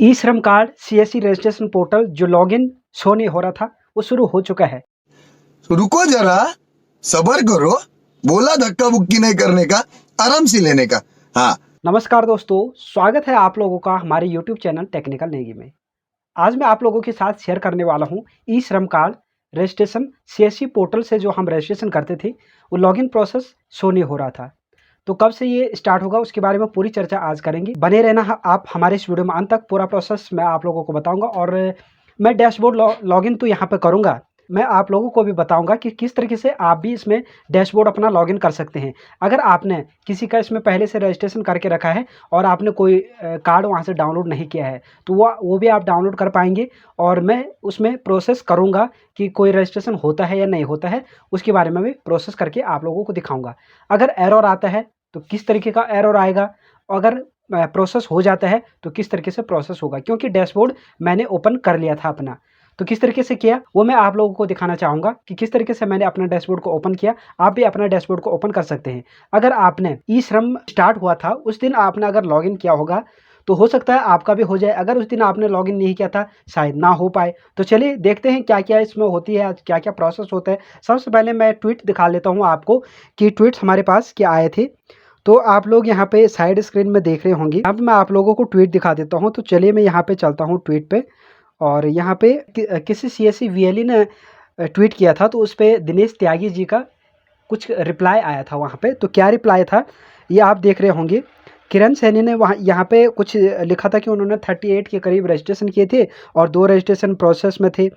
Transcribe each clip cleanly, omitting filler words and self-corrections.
ई श्रम card CSC registration portal जो login show नहीं हो रहा था वो शुरू हो चुका है। रुको जरा, सबर करो। बोला धक्का बुक्की नहीं करने का, आराम से लेने का। हाँ। नमस्कार दोस्तों, स्वागत है आप लोगों का हमारे यूट्यूब चैनल टेक्निकल नेगी में। आज मैं आप लोगों के साथ शेयर करने वाला हूँ ई श्रम कार्ड रजिस्ट्रेशन सीएससी पोर्टल से जो हम रजिस्ट्रेशन करते थे वो लॉगिन प्रोसेस शो नहीं हो रहा था। तो कब से ये स्टार्ट होगा उसके बारे में पूरी चर्चा आज करेंगे। बने रहना आप हमारे इस वीडियो में अंत तक। पूरा प्रोसेस मैं आप लोगों को बताऊंगा और मैं डैशबोर्ड लॉगिन तो यहाँ पे करूँगा। मैं आप लोगों को भी बताऊंगा कि किस तरीके से आप भी इसमें डैशबोर्ड अपना लॉगिन कर सकते हैं। अगर आपने किसी का इसमें पहले से रजिस्ट्रेशन करके रखा है और आपने कोई कार्ड वहाँ से डाउनलोड नहीं किया है तो वो भी आप डाउनलोड कर पाएंगे। और मैं उसमें प्रोसेस करूँगा कि कोई रजिस्ट्रेशन होता है या नहीं होता है, उसके बारे में भी प्रोसेस करके आप लोगों को दिखाऊँगा। अगर एरर आता है तो किस तरीके का एरर आएगा, अगर प्रोसेस हो जाता है तो किस तरीके से प्रोसेस होगा, क्योंकि डैशबोर्ड मैंने ओपन कर लिया था अपना। तो किस तरीके से किया वो मैं आप लोगों को दिखाना चाहूँगा कि किस तरीके से मैंने अपना डैशबोर्ड को ओपन किया। आप भी अपना डैशबोर्ड को ओपन कर सकते हैं। अगर आपने ई श्रम स्टार्ट हुआ था उस दिन आपने अगर लॉगिन किया होगा तो हो सकता है आपका भी हो जाए। अगर उस दिन आपने लॉगिन नहीं किया था शायद ना हो पाए। तो चलिए देखते हैं क्या क्या इसमें होती है, क्या क्या प्रोसेस होता है। सबसे पहले मैं ट्वीट दिखा लेता हूँ आपको कि ट्वीट हमारे पास क्या आए थे। तो आप लोग यहाँ पे साइड स्क्रीन में देख रहे होंगे। अब मैं आप लोगों को ट्वीट दिखा देता हूँ। तो चलिए मैं यहाँ पे चलता हूँ ट्वीट पे और यहाँ पे किसी सीएससी वीएलई ने ट्वीट किया था तो उस पर दिनेश त्यागी जी का कुछ रिप्लाई आया था वहाँ पे। तो क्या रिप्लाई था ये आप देख रहे होंगे। किरण सैनी ने वहाँ यहाँ पे कुछ लिखा था कि उन्होंने 38 के करीब रजिस्ट्रेशन किए थे और 2 रजिस्ट्रेशन प्रोसेस में थे।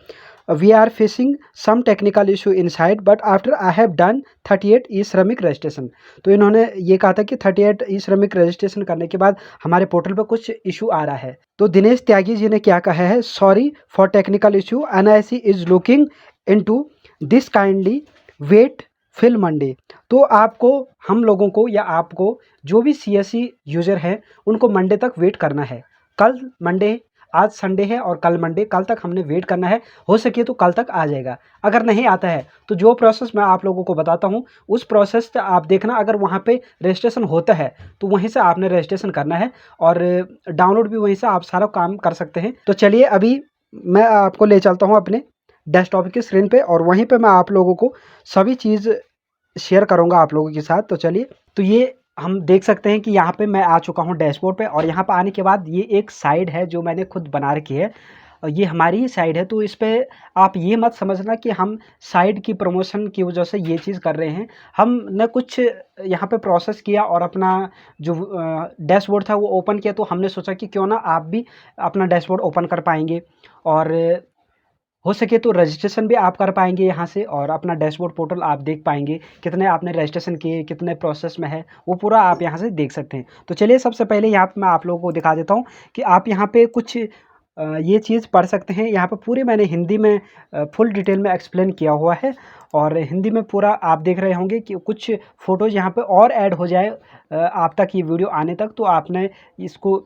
We are facing some technical issue inside but after I have done 38 E Shramik registration. तो इन्होंने ये कहा था कि 38 ई श्रमिक रजिस्ट्रेशन करने के बाद हमारे पोर्टल पर कुछ इशू आ रहा है। तो दिनेश त्यागी जी ने क्या कहा है, sorry for technical issue, NIC is looking into this, kindly wait till Monday. तो आपको, हम लोगों को या आपको जो भी सीएससी यूज़र हैं उनको मंडे तक वेट करना है। कल मंडे, आज संडे है और कल मंडे, कल तक हमने वेट करना है। हो सके तो कल तक आ जाएगा। अगर नहीं आता है तो जो प्रोसेस मैं आप लोगों को बताता हूँ उस प्रोसेस से आप देखना। अगर वहाँ पे रजिस्ट्रेशन होता है तो वहीं से आपने रजिस्ट्रेशन करना है और डाउनलोड भी वहीं से आप सारा काम कर सकते हैं। तो चलिए अभी मैं आपको ले चलता हूँ अपने डेस्कटॉप की स्क्रीन पे और वहीं पे मैं आप लोगों को सभी चीज़ शेयर करूंगा आप लोगों के साथ। तो चलिए, तो ये हम देख सकते हैं कि यहाँ पे मैं आ चुका हूँ डैशबोर्ड पे और यहाँ पे आने के बाद ये एक साइड है जो मैंने खुद बना रखी है और ये हमारी ही साइड है। तो इस पे आप ये मत समझना कि हम साइड की प्रमोशन की वजह से ये चीज़ कर रहे हैं। हमने कुछ यहाँ पे प्रोसेस किया और अपना जो डैशबोर्ड था वो ओपन किया। तो हमने सोचा कि क्यों ना आप भी अपना डैशबोर्ड ओपन कर पाएंगे और हो सके तो रजिस्ट्रेशन भी आप कर पाएंगे यहाँ से और अपना डैशबोर्ड पोर्टल आप देख पाएंगे कितने आपने रजिस्ट्रेशन किए, कितने प्रोसेस में है, वो पूरा आप यहाँ से देख सकते हैं। तो चलिए सबसे पहले यहाँ पे मैं आप लोगों को दिखा देता हूँ कि आप यहाँ पे कुछ ये चीज़ पढ़ सकते हैं। यहाँ पे पूरे मैंने हिंदी में फुल डिटेल में एक्सप्लेन किया हुआ है और हिंदी में पूरा आप देख रहे होंगे कि कुछ फ़ोटोज़ यहाँ पे और ऐड हो जाए आप तक ये वीडियो आने तक। तो आपने इसको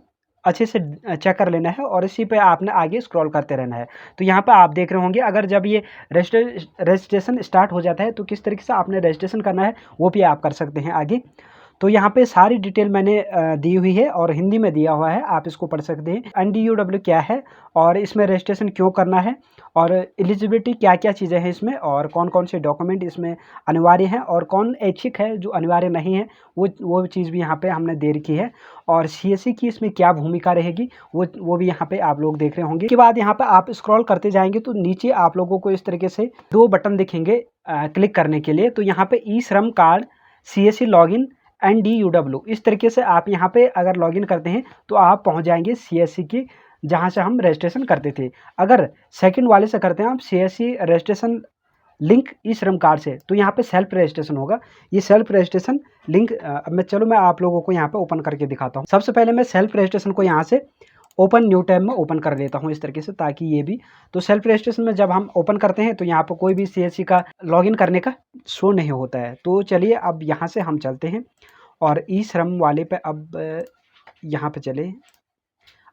अच्छे से चेक कर लेना है और इसी पे आपने आगे स्क्रॉल करते रहना है। तो यहाँ पे आप देख रहे होंगे अगर जब ये रजिस्ट्रेशन स्टार्ट हो जाता है तो किस तरीके से आपने रजिस्ट्रेशन करना है वो भी आप कर सकते हैं आगे। तो यहाँ पे सारी डिटेल मैंने दी हुई है और हिंदी में दिया हुआ है, आप इसको पढ़ सकते हैं। NDUW क्या है और इसमें रजिस्ट्रेशन क्यों करना है और एलिजिबिलिटी क्या क्या चीज़ें हैं इसमें और कौन कौन से डॉक्यूमेंट इसमें अनिवार्य हैं और कौन ऐच्छिक है जो अनिवार्य नहीं है, वो चीज़ भी यहाँ पे हमने दे रखी है। और सीएससी की इसमें क्या भूमिका रहेगी वो भी यहाँ पे आप लोग देख रहे होंगे। उसके बाद यहाँ पे आप स्क्रॉल करते जाएंगे तो नीचे आप लोगों को इस तरीके से 2 बटन दिखेंगे क्लिक करने के लिए। तो यहाँ पे ई श्रम कार्ड सीएससी लॉगिन NDUW, इस तरीके से आप यहाँ पे अगर लॉगिन करते हैं तो आप पहुँच जाएंगे सीएससी की जहाँ से हम रजिस्ट्रेशन करते थे। अगर सेकंड वाले से करते हैं आप सीएससी रजिस्ट्रेशन लिंक ई श्रम कार्ड से तो यहाँ पे सेल्फ रजिस्ट्रेशन होगा। ये सेल्फ रजिस्ट्रेशन लिंक मैं आप लोगों को यहाँ पे ओपन करके दिखाता हूँ। सबसे पहले मैं सेल्फ रजिस्ट्रेशन को यहाँ से ओपन न्यू टैब में ओपन कर लेता हूँ इस तरीके से, ताकि ये भी, तो सेल्फ रजिस्ट्रेशन में जब हम ओपन करते हैं तो यहाँ पर कोई भी सीएससी का लॉगिन करने का शो नहीं होता है। तो चलिए अब यहाँ से हम चलते हैं और ई श्रम वाले पे अब यहाँ पे चले।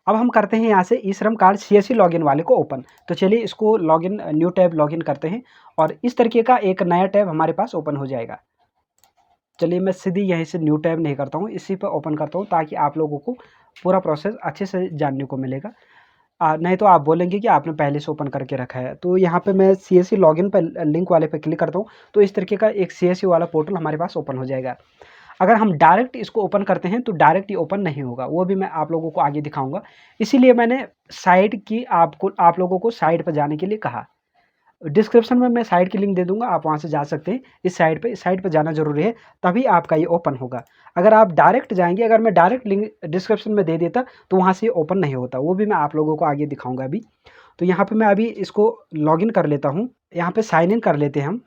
अब हम करते हैं यहाँ से ई श्रम कार्ड सीएससी लॉगिन वाले को ओपन। तो चलिए इसको लॉगिन न्यू टैब लॉगिन करते हैं और इस तरीके का एक नया टैब हमारे पास ओपन हो जाएगा। चलिए मैं सीधी यहीं से न्यू टैब नहीं करता हूँ, इसी पर ओपन करता हूँ ताकि आप लोगों को पूरा प्रोसेस अच्छे से जानने को मिलेगा। नहीं तो आप बोलेंगे कि आपने पहले से ओपन करके रखा है। तो यहाँ पे मैं सीएससी लॉगिन पर लिंक वाले पे क्लिक करता हूँ, तो इस तरीके का एक सीएससी वाला पोर्टल हमारे पास ओपन हो जाएगा। अगर हम डायरेक्ट इसको ओपन करते हैं तो डायरेक्ट ये ओपन नहीं होगा, वो भी मैं आप लोगों को आगे दिखाऊंगा। इसीलिए मैंने साइट की आप लोगों को साइट पर जाने के लिए कहा। डिस्क्रिप्शन में मैं साइट की लिंक दे दूंगा, आप वहां से जा सकते हैं। इस साइट पे जाना जरूरी है, तभी आपका ये ओपन होगा। अगर आप डायरेक्ट जाएंगे, अगर मैं डायरेक्ट लिंक डिस्क्रिप्शन में दे देता तो वहां से ओपन नहीं होता, वो भी मैं आप लोगों को आगे दिखाऊंगा अभी। तो यहाँ पे मैं अभी इसको लॉगिन कर लेता हूँ। यहाँ पे साइन इन कर लेते हैं हम।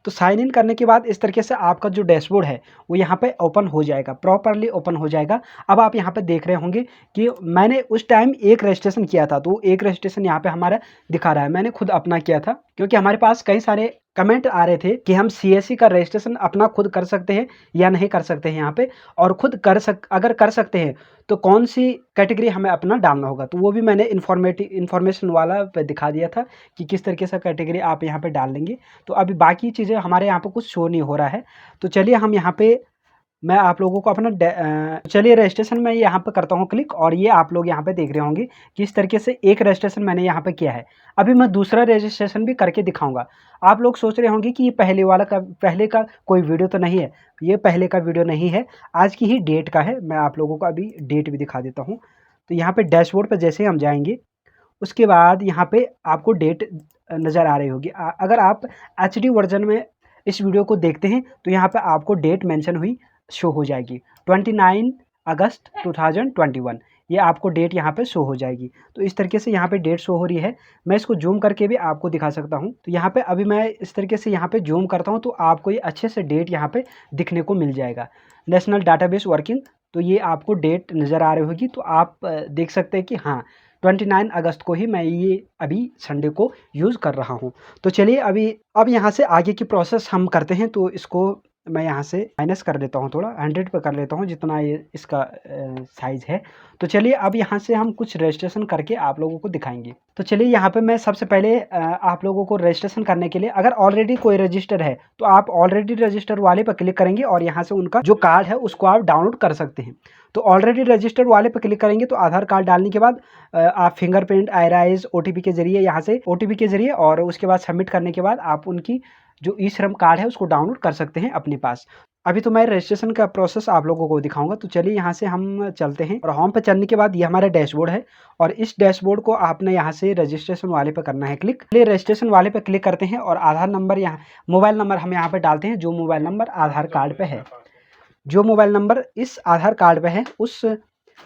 तो साइन इन करने के बाद इस तरीके से आपका जो डैशबोर्ड है वो यहाँ पे ओपन हो जाएगा, प्रॉपरली ओपन हो जाएगा। अब आप यहाँ पे देख रहे होंगे कि मैंने उस टाइम एक रजिस्ट्रेशन किया था, तो एक रजिस्ट्रेशन यहाँ पे हमारा दिखा रहा है। मैंने खुद अपना किया था, क्योंकि हमारे पास कई सारे कमेंट आ रहे थे कि हम सीएससी का रजिस्ट्रेशन अपना खुद कर सकते हैं या नहीं कर सकते हैं यहाँ पे, और खुद अगर कर सकते हैं तो कौन सी कैटेगरी हमें अपना डालना होगा। तो वो भी मैंने इन्फॉर्मेशन वाला पे दिखा दिया था कि किस तरीके से कैटेगरी आप यहाँ पे डाल लेंगे। तो अभी बाकी चीज़ें हमारे यहाँ पे कुछ शो नहीं हो रहा है। तो चलिए हम यहाँ पे, मैं आप लोगों को अपना चलिए रजिस्ट्रेशन में यहाँ पे करता हूँ क्लिक, और ये आप लोग यहाँ पे देख रहे होंगे कि इस तरीके से एक रजिस्ट्रेशन मैंने यहाँ पे किया है। अभी मैं दूसरा रजिस्ट्रेशन भी करके दिखाऊंगा। आप लोग सोच रहे होंगे कि ये पहले का कोई वीडियो तो नहीं है। ये पहले का वीडियो नहीं है, आज की ही डेट का है। मैं आप लोगों को अभी डेट भी दिखा देता हूँ। तो यहाँ पे डैशबोर्ड पर जैसे हम जाएंगे, उसके बाद यहाँ पे आपको डेट नज़र आ रही होगी। अगर आप एचडी वर्जन में इस वीडियो को देखते हैं तो यहाँ पे आपको डेट मेंशन हुई शो हो जाएगी, 29 अगस्त 2021। ये आपको डेट यहाँ पे शो हो जाएगी। तो इस तरीके से यहाँ पे डेट शो हो रही है। मैं इसको जूम करके भी आपको दिखा सकता हूँ। तो यहाँ पे अभी मैं इस तरीके से यहाँ पे जूम करता हूँ, तो आपको ये अच्छे से डेट यहाँ पे दिखने को मिल जाएगा। नेशनल डाटाबेस वर्किंग, तो ये आपको डेट नज़र आ रही होगी। तो आप देख सकते हैं कि हाँ, 29 अगस्त को ही मैं ये अभी संडे को यूज़ कर रहा हूँ। तो चलिए अब यहाँ से आगे की प्रोसेस हम करते हैं। तो इसको मैं यहाँ से माइनस कर लेता हूँ, थोड़ा 100 पे कर लेता हूँ जितना ये इसका साइज़ है। तो चलिए अब यहाँ से हम कुछ रजिस्ट्रेशन करके आप लोगों को दिखाएंगे। तो चलिए यहाँ पे मैं सबसे पहले आप लोगों को रजिस्ट्रेशन करने के लिए, अगर ऑलरेडी कोई रजिस्टर है तो आप ऑलरेडी रजिस्टर वाले पर क्लिक करेंगे और यहाँ से उनका जो कार्ड है उसको आप डाउनलोड कर सकते हैं। तो ऑलरेडी रजिस्टर वाले पर क्लिक करेंगे तो आधार कार्ड डालने के बाद आप फिंगरप्रिंट, आईराइज, ओटीपी के जरिए, यहाँ से ओटीपी के जरिए, और उसके बाद सबमिट करने के बाद आप उनकी जो ई श्रम कार्ड है उसको डाउनलोड कर सकते हैं अपने पास। अभी तो मैं रजिस्ट्रेशन का प्रोसेस आप लोगों को दिखाऊंगा। तो चलिए यहाँ से हम चलते हैं, और होम पे चलने के बाद ये हमारा डैशबोर्ड है, और इस डैशबोर्ड को आपने यहाँ से रजिस्ट्रेशन वाले पे करना है क्लिक। चलिए रजिस्ट्रेशन वाले पे क्लिक करते हैं, और आधार नंबर, यहाँ मोबाइल नंबर हम यहाँ पे डालते हैं जो मोबाइल नंबर आधार कार्ड पे है। जो मोबाइल नंबर इस आधार कार्ड पे है उस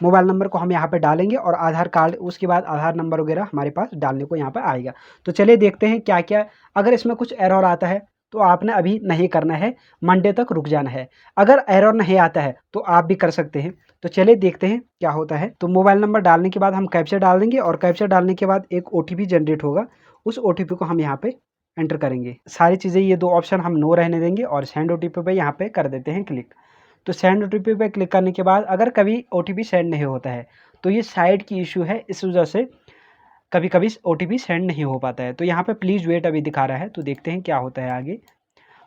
मोबाइल नंबर को हम यहाँ पे डालेंगे, और आधार कार्ड, उसके बाद आधार नंबर वगैरह हमारे पास डालने को यहाँ पे आएगा। तो चलिए देखते हैं क्या क्या। अगर इसमें कुछ एरर आता है तो आपने अभी नहीं करना है, मंडे तक रुक जाना है। अगर एरर नहीं आता है तो आप भी कर सकते हैं। तो चलिए देखते हैं क्या होता है। तो मोबाइल नंबर डालने के बाद हम कैप्चा डाल देंगे, और कैप्चा डालने के बाद एक ओटीपी जनरेट होगा, उस ओटीपी को हम यहाँ पे एंटर करेंगे। सारी चीज़ें, ये दो ऑप्शन हम नो रहने देंगे, और सेंड ओटीपी पे यहाँ पे कर देते हैं क्लिक। तो सेंड ओटीपी पे क्लिक करने के बाद अगर कभी ओटीपी सेंड नहीं होता है तो ये साइट की इशू है, इस वजह से कभी कभी ओटीपी सेंड नहीं हो पाता है। तो यहाँ पे प्लीज़ वेट अभी दिखा रहा है, तो देखते हैं क्या होता है आगे।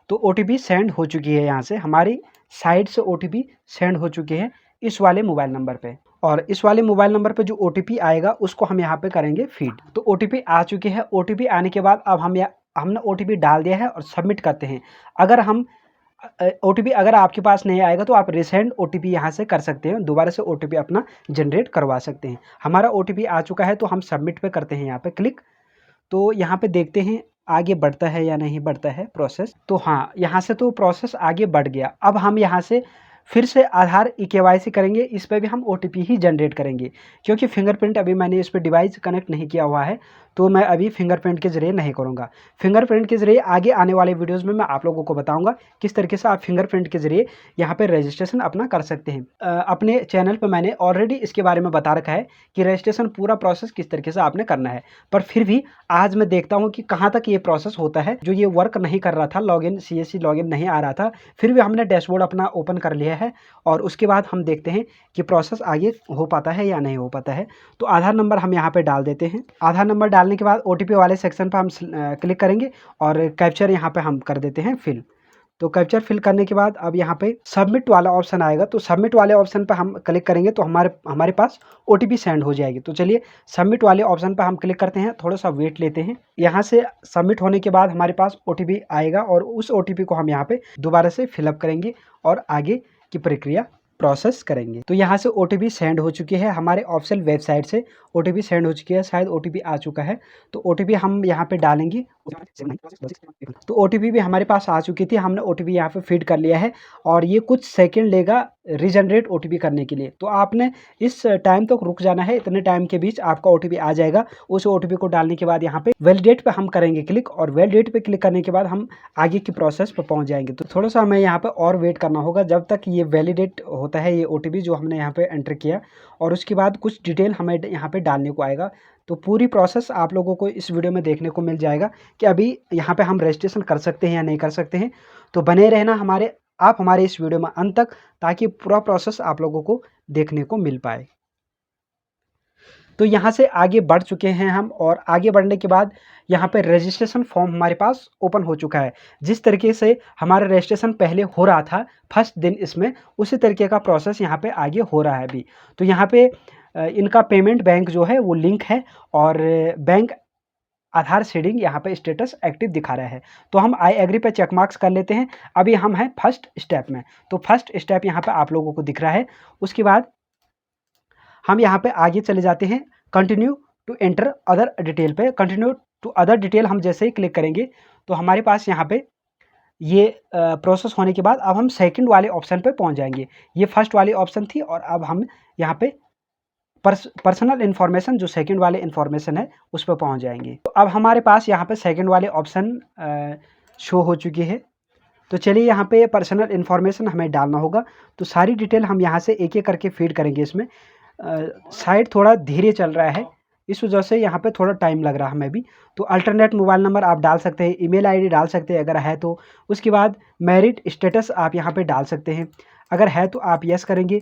तो ओटीपी सेंड हो चुकी है, यहाँ से हमारी साइट से ओटीपी सेंड हो चुकी है इस वाले मोबाइल नंबर पे, और इस वाले मोबाइल नंबर पे जो ओटीपी आएगा उसको हम यहाँ पे करेंगे फीड। तो ओटीपी आ चुकी है। ओटीपी आने के बाद अब हमने ओटीपी डाल दिया है और सबमिट करते हैं। अगर हम ओटीपी अगर आपके पास नहीं आएगा तो आप रिसेंड ओटीपी यहाँ से कर सकते हैं, दोबारा से ओटीपी अपना जनरेट करवा सकते हैं। हमारा ओटीपी आ चुका है, तो हम सबमिट पे करते हैं यहाँ पे क्लिक। तो यहाँ पे देखते हैं आगे बढ़ता है या नहीं बढ़ता है प्रोसेस। तो हाँ, यहाँ से तो प्रोसेस आगे बढ़ गया। अब हम यहाँ से फिर से आधार ई-केवाईसी करेंगे, इस पर भी हम ओटीपी ही जनरेट करेंगे, क्योंकि फिंगरप्रिंट अभी मैंने इस पर डिवाइस कनेक्ट नहीं किया हुआ है, तो मैं अभी फिंगरप्रिंट के ज़रिए नहीं करूँगा। फिंगरप्रिंट के ज़रिए आगे आने वाले वीडियोज़ में मैं आप लोगों को बताऊँगा किस तरीके से आप फिंगरप्रिंट के ज़रिए यहाँ पर रजिस्ट्रेशन अपना कर सकते हैं। अपने चैनल पर मैंने ऑलरेडी इसके बारे में बता रखा है कि रजिस्ट्रेशन पूरा प्रोसेस किस तरीके से आपने करना है, पर फिर भी आज मैं देखता हूँ कि कहाँ तक ये प्रोसेस होता है। जो ये वर्क नहीं कर रहा था, लॉगिन सीएससी लॉगिन नहीं आ रहा था, फिर भी हमने डैशबोर्ड अपना ओपन कर लिया है, और उसके बाद हम देखते हैं कि प्रोसेस आगे हो पाता है या नहीं हो पाता है। तो आधार नंबर हम यहाँ पे डाल देते हैं। आधार नंबर डालने के बाद ओटीपी वाले सेक्शन पर हम क्लिक करेंगे, और कैप्चर यहाँ पे हम कर देते हैं फिल। तो कैप्चर फिल करने के बाद अब यहाँ पे सबमिट वाला ऑप्शन आएगा, तो सबमिट वाले ऑप्शन पर हम क्लिक करेंगे तो हमारे पास OTP सेंड हो जाएगी। तो चलिए सबमिट वाले ऑप्शन पर हम क्लिक करते हैं, थोड़ा सा वेट लेते हैं। यहाँ से सबमिट होने के बाद हमारे पास OTP आएगा और उस OTP को हम यहाँ पे दोबारा से फिलअप करेंगे और आगे की प्रक्रिया प्रोसेस करेंगे। तो यहाँ से OTP सेंड हो चुकी है, हमारे ऑफिशियल वेबसाइट से OTP सेंड हो चुकी है, शायद OTP आ चुका है। तो OTP हम यहाँ पे डालेंगे। तो OTP भी हमारे पास आ चुकी थी, हमने OTP यहाँ पे फीड कर लिया है और ये कुछ सेकंड लेगा रीजनरेट OTP करने के लिए। तो आपने इस टाइम तक रुक जाना है, इतने टाइम के बीच आपका OTP आ जाएगा। उस OTP को डालने के बाद यहाँ पे वैलिडेट पे हम करेंगे क्लिक और वैलिडेट पे क्लिक करने के बाद हम आगे की प्रोसेस पे पहुँच जाएंगे। तो थोड़ा सा हमें यहाँ पे और वेट करना होगा जब तक ये वैलिडेट होता है ये OTP जो हमने यहाँ पे एंटर किया, और उसके बाद कुछ डिटेल हमें यहाँ पे डालने को आएगा। तो पूरी प्रोसेस आप लोगों को इस वीडियो में देखने को मिल जाएगा कि अभी यहाँ पे हम रजिस्ट्रेशन कर सकते हैं या नहीं कर सकते हैं। तो बने रहना आप हमारे इस वीडियो में अंत तक, ताकि पूरा प्रोसेस आप लोगों को देखने को मिल पाए। तो यहाँ से आगे बढ़ चुके हैं हम, और आगे बढ़ने के बाद यहाँ पे रजिस्ट्रेशन फॉर्म हमारे पास ओपन हो चुका है। जिस तरीके से हमारा रजिस्ट्रेशन पहले हो रहा था फर्स्ट दिन इसमें, उसी तरीके का प्रोसेस यहाँ पे आगे हो रहा है अभी। तो यहाँ पे इनका पेमेंट बैंक जो है वो लिंक है और बैंक आधार सीडिंग यहाँ पे स्टेटस एक्टिव दिखा रहा है। तो हम आई एग्री पे चेक मार्क्स कर लेते हैं। अभी हम हैं फर्स्ट स्टेप में, तो फर्स्ट स्टेप यहाँ पे आप लोगों को दिख रहा है। उसके बाद हम यहाँ पे आगे चले जाते हैं, continue to enter other detail पे। कंटिन्यू टू अदर डिटेल हम जैसे ही क्लिक करेंगे तो हमारे पास यहाँ पे ये प्रोसेस होने के बाद अब हम सेकंड वाले ऑप्शन पे पहुँच जाएंगे। ये फर्स्ट वाली ऑप्शन थी और अब हम यहाँ पे पर्सनल इन्फॉर्मेशन जो सेकंड वाले इन्फॉर्मेशन है उस पर पहुँच जाएंगे। तो अब हमारे पास यहाँ पे सेकंड वाले ऑप्शन शो हो चुकी है। तो चलिए यहाँ पे पर्सनल इन्फॉर्मेशन हमें डालना होगा। तो सारी डिटेल हम यहाँ से एक एक करके फीड करेंगे। इसमें साइट थोड़ा धीरे चल रहा है, इस वजह से यहाँ पे थोड़ा टाइम लग रहा है हमें भी। तो अल्टरनेट मोबाइल नंबर आप डाल सकते हैं, ईमेल आईडी डाल सकते हैं अगर है तो। उसके बाद मैरिड स्टेटस आप यहाँ पे डाल सकते हैं, अगर है तो आप यस करेंगे,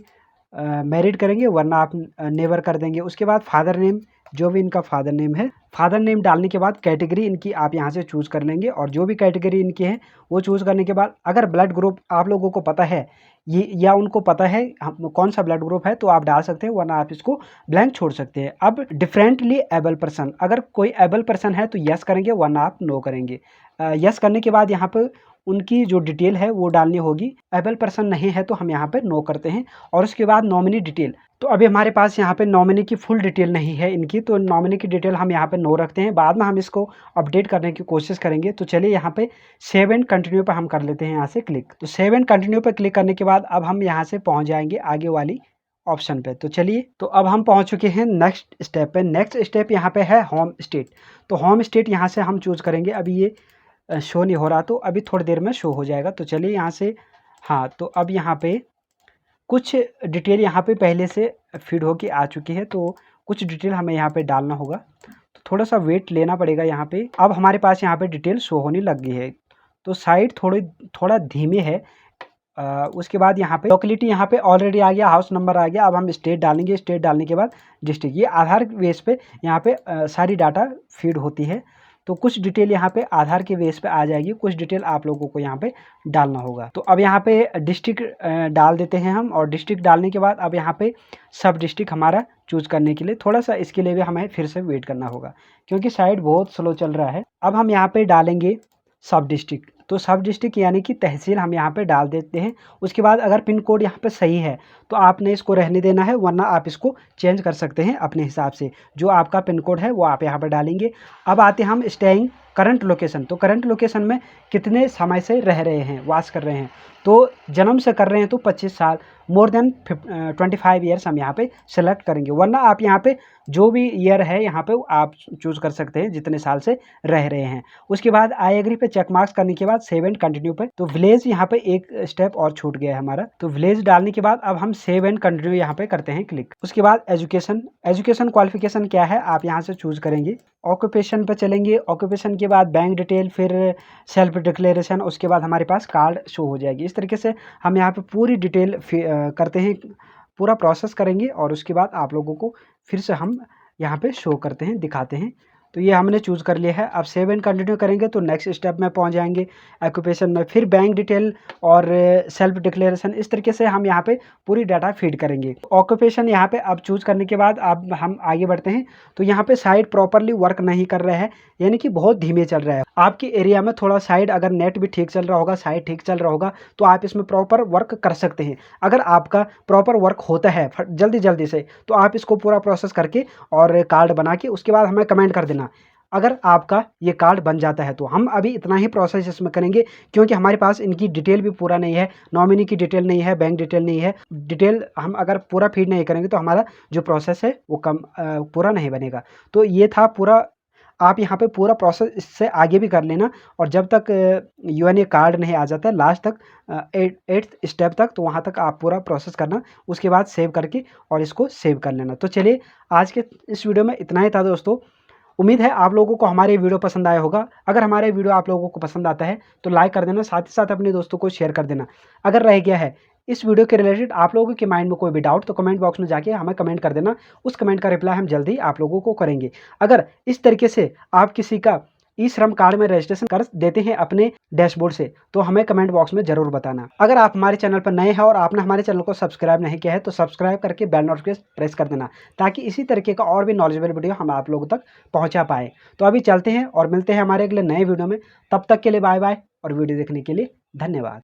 मैरिड करेंगे, वरना आप नेवर कर देंगे। उसके बाद फादर नेम, जो भी इनका फादर नेम है, फादर नेम डालने के बाद कैटेगरी इनकी आप यहाँ से चूज़ कर लेंगे, और जो भी कैटेगरी इनकी है वो चूज़ करने के बाद अगर ब्लड ग्रुप आप लोगों को पता है ये या उनको पता है कौन सा ब्लड ग्रुप है तो आप डाल सकते हैं, वरना आप इसको ब्लैंक छोड़ सकते हैं। अब डिफरेंटली एबल पर्सन, अगर कोई एबल पर्सन है तो यस करेंगे, वरना आप नो करेंगे। यस करने के बाद यहाँ पर उनकी जो डिटेल है वो डालनी होगी। एबल पर्सन नहीं है तो हम यहाँ पे नो करते हैं। और उसके बाद नॉमिनी डिटेल, तो अभी हमारे पास यहाँ पे नॉमिनी की फुल डिटेल नहीं है इनकी, तो नॉमिनी की डिटेल हम यहाँ पे नो रखते हैं, बाद में हम इसको अपडेट करने की कोशिश करेंगे। तो चलिए यहाँ पे सेव एंड कंटिन्यू पर हम कर लेते हैं यहाँ से क्लिक। तो सेव एंड कंटिन्यू पर क्लिक करने के बाद अब हम यहाँ से पहुँच जाएंगे आगे वाली ऑप्शन पे। तो चलिए, तो अब हम पहुँच चुके हैं नेक्स्ट स्टेप पे। नेक्स्ट स्टेप यहाँ पे है होम स्टेट। तो होम स्टेट यहाँ से हम चूज़ करेंगे। अभी ये शो नहीं हो रहा, तो अभी थोड़ी देर में शो हो जाएगा। तो चलिए यहाँ से, हाँ, तो अब यहाँ पे कुछ डिटेल यहाँ पे पहले से फीड होके आ चुकी है, तो कुछ डिटेल हमें यहाँ पे डालना होगा। तो थोड़ा सा वेट लेना पड़ेगा यहाँ पे। अब हमारे पास यहाँ पे डिटेल शो होने लग गई है, तो साइट थोड़ा धीमे है। उसके बाद यहाँ पे लोकेलिटी यहाँ पे ऑलरेडी आ गया, हाउस नंबर आ गया। अब हम स्टेट डालेंगे, स्टेट डालने के बाद डिस्ट्रिक्ट। ये आधार बेस पे यहाँ पे सारी डाटा फीड होती है। तो कुछ डिटेल यहाँ पे आधार के बेस पे आ जाएगी, कुछ डिटेल आप लोगों को यहाँ पे डालना होगा। तो अब यहाँ पे डिस्ट्रिक्ट डाल देते हैं हम, और डिस्ट्रिक्ट डालने के बाद अब यहाँ पे सब डिस्ट्रिक्ट हमारा चूज़ करने के लिए थोड़ा सा इसके लिए भी हमें फिर से वेट करना होगा, क्योंकि साइट बहुत स्लो चल रहा है। अब हम यहाँ पे डालेंगे सब डिस्ट्रिक्ट। तो सब डिस्ट्रिक्ट यानी कि तहसील हम यहाँ पे डाल देते हैं। उसके बाद अगर पिन कोड यहाँ पे सही है तो आपने इसको रहने देना है, वरना आप इसको चेंज कर सकते हैं अपने हिसाब से। जो आपका पिन कोड है वो आप यहाँ पर डालेंगे। अब आते हैं हम स्टेइंग करंट लोकेशन। तो करंट लोकेशन में कितने समय से रह रहे हैं, वास कर रहे हैं। तो जन्म से कर रहे हैं तो 25 साल, मोर देन 25 ईयर्स हम यहाँ पे सेलेक्ट करेंगे, वरना आप यहाँ पे जो भी ईयर है यहाँ पे आप चूज़ कर सकते हैं जितने साल से रह रहे हैं। उसके बाद आई एग्री पे चेक मार्क्स करने के बाद सेव एंड कंटिन्यू पे। तो विलेज यहाँ पे एक स्टेप और छूट गया है हमारा। तो विलेज डालने के बाद अब हम सेव एंड कंटिन्यू यहाँ पे करते हैं क्लिक। उसके बाद एजुकेशन क्वालिफिकेशन क्या है आप यहाँ से चूज़ करेंगे। ऑक्यूपेशन पे चलेंगे, ऑक्यूपेशन के बाद बैंक डिटेल, फिर सेल्फ डिक्लेरेशन, उसके बाद हमारे पास कार्ड शो हो जाएगी। इस तरीके से हम यहाँ पे पूरी डिटेल करते हैं, पूरा प्रोसेस करेंगे, और उसके बाद आप लोगों को फिर से हम यहाँ पे शो करते हैं, दिखाते हैं। तो ये हमने चूज़ कर लिया है। अब सेव एंड कंटिन्यू करेंगे तो नेक्स्ट स्टेप में पहुंच जाएंगे ऑक्यूपेशन में। फिर बैंक डिटेल और सेल्फ डिक्लेरेशन, इस तरीके से हम यहाँ पे पूरी डाटा फीड करेंगे। ऑक्यूपेशन यहाँ पे अब चूज़ करने के बाद अब हम आगे बढ़ते हैं। तो यहाँ पे साइट प्रॉपरली वर्क नहीं कर रहा है, यानी कि बहुत धीमे चल रहा है। आपके एरिया में थोड़ा साइट अगर नेट भी ठीक चल रहा होगा, साइट ठीक चल रहा होगा, तो आप इसमें प्रॉपर वर्क कर सकते हैं। अगर आपका प्रॉपर वर्क होता है जल्दी जल्दी से, तो आप इसको पूरा प्रोसेस करके और कार्ड बना के उसके बाद हमें कमेंट कर देना। अगर आपका ये कार्ड बन जाता है तो हम अभी इतना ही प्रोसेस इसमें करेंगे, क्योंकि हमारे पास इनकी डिटेल भी पूरा नहीं है, नॉमिनी की डिटेल नहीं है, बैंक डिटेल नहीं है। डिटेल हम अगर पूरा फीड नहीं करेंगे तो हमारा जो प्रोसेस है वो पूरा नहीं बनेगा। तो ये था पूरा। आप यहाँ पे पूरा प्रोसेस इससे आगे भी कर लेना, और जब तक यूएनए कार्ड नहीं आ जाता लास्ट तक 8th स्टेप तक, तो वहाँ तक आप पूरा प्रोसेस करना। उसके बाद सेव करके और इसको सेव कर लेना। तो चलिए आज के इस वीडियो में इतना ही था दोस्तों। उम्मीद है आप लोगों को हमारे वीडियो पसंद आया होगा। अगर हमारे वीडियो आप लोगों को पसंद आता है तो लाइक कर देना, साथ ही साथ अपने दोस्तों को शेयर कर देना। अगर रह गया है इस वीडियो के रिलेटेड आप लोगों के माइंड में कोई भी डाउट, तो कमेंट बॉक्स में जाके हमें कमेंट कर देना। उस कमेंट का रिप्लाई हम जल्दी आप लोगों को करेंगे। अगर इस तरीके से आप किसी का ई श्रम कार्ड में रजिस्ट्रेशन कर देते हैं अपने डैशबोर्ड से, तो हमें कमेंट बॉक्स में जरूर बताना। अगर आप हमारे चैनल पर नए हैं और आपने हमारे चैनल को सब्सक्राइब नहीं किया है, तो सब्सक्राइब करके बेल नोटिफिकेशन प्रेस कर देना, ताकि इसी तरीके का और भी नॉलेजेबल वीडियो हम आप लोगों तक पहुंचा पाए। तो अभी चलते हैं और मिलते हैं हमारे अगले नए वीडियो में। तब तक के लिए बाय बाय, और वीडियो देखने के लिए धन्यवाद।